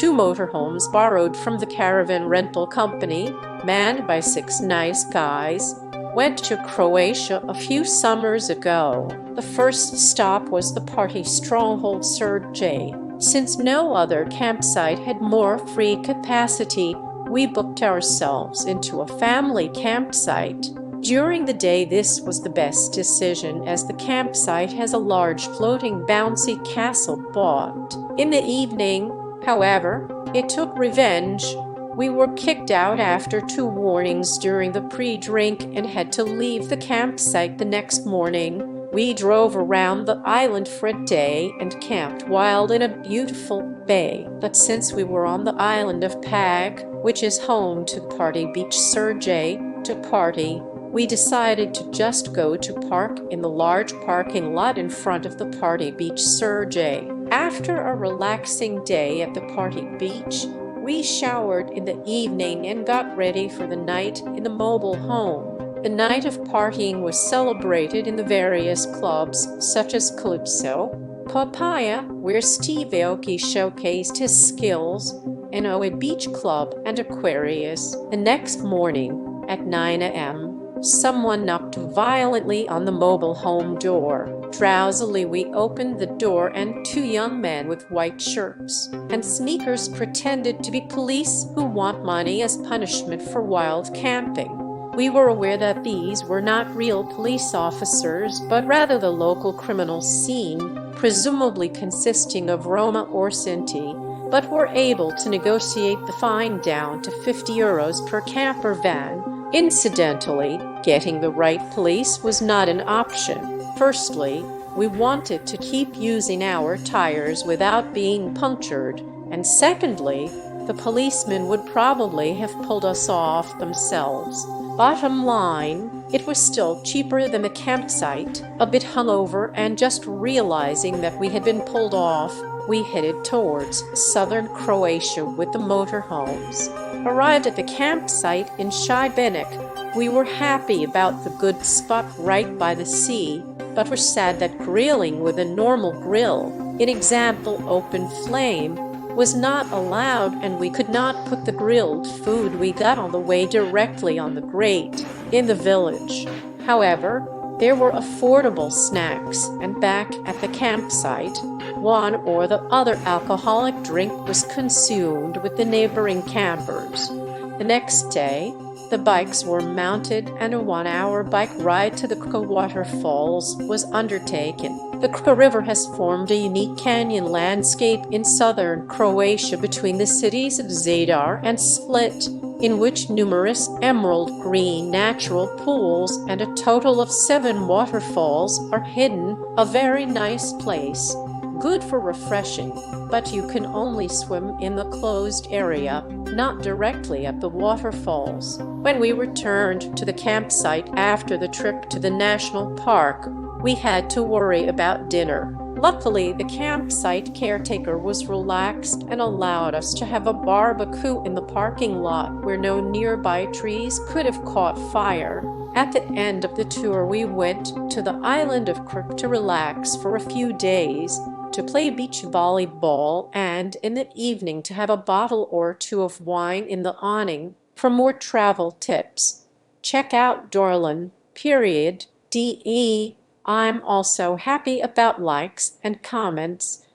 2 motorhomes borrowed from the caravan rental company, manned by 6 nice guys, went to Croatia a few summers ago. The first stop was the party stronghold Srđ. Since no other campsite had more free capacity, we booked ourselves into a family campsite. During the day, this was the best decision, as the campsite has a large floating bouncy castle bought. In the evening, however, it took revenge. We were kicked out after 2 warnings during the pre-drink and had to leave the campsite the next morning. We drove around the island for a day and camped wild in a beautiful bay. But since we were on the island of Pag, which is home to Party Beach Srđ, to party, we decided to just go to park in the large parking lot in front of the Party Beach Srđ. After a relaxing day at the Party Beach, we showered in the evening and got ready for the night in the mobile home. The night of partying was celebrated in the various clubs such as Calypso, Papaya, where Steve Aoki showcased his skills, and Oe Beach Club and Aquarius. The next morning, at 9 a.m., someone knocked violently on the mobile home door. Drowsily we opened the door, and 2 young men with white shirts and sneakers pretended to be police who want money as punishment for wild camping. We were aware that these were not real police officers, but rather the local criminal scene, presumably consisting of Roma or Sinti, but were able to negotiate the fine down to €50 per camper van. Incidentally, getting the right police was not an option. Firstly, we wanted to keep using our tires without being punctured, and secondly, the policemen would probably have pulled us off themselves. Bottom line, it was still cheaper than the campsite. A bit hungover and just realizing that we had been pulled off, we headed towards southern Croatia with the motorhomes. Arrived at the campsite in Šibenik, we were happy about the good spot right by the sea, but were sad that grilling with a normal grill, in example open flame, was not allowed, and we could not put the grilled food we got on the way directly on the grate in the village. However, there were affordable snacks, and back at the campsite, one or the other alcoholic drink was consumed with the neighboring campers. The next day, the bikes were mounted and a 1-hour bike ride to the Waterfalls was undertaken. The Krka River has formed a unique canyon landscape in southern Croatia between the cities of Zadar and Split, in which numerous emerald green natural pools and a total of 7 waterfalls are hidden. A very nice place, good for refreshing, but you can only swim in the closed area, not directly at the waterfalls. When we returned to the campsite after the trip to the national park, we had to worry about dinner. Luckily, the campsite caretaker was relaxed and allowed us to have a barbecue in the parking lot where no nearby trees could have caught fire. At the end of the tour, we went to the island of Krk to relax for a few days, to play beach volleyball, and in the evening to have a bottle or 2 of wine in the awning. For more travel tips, check out Dorlan, DE. I'm also happy about likes and comments.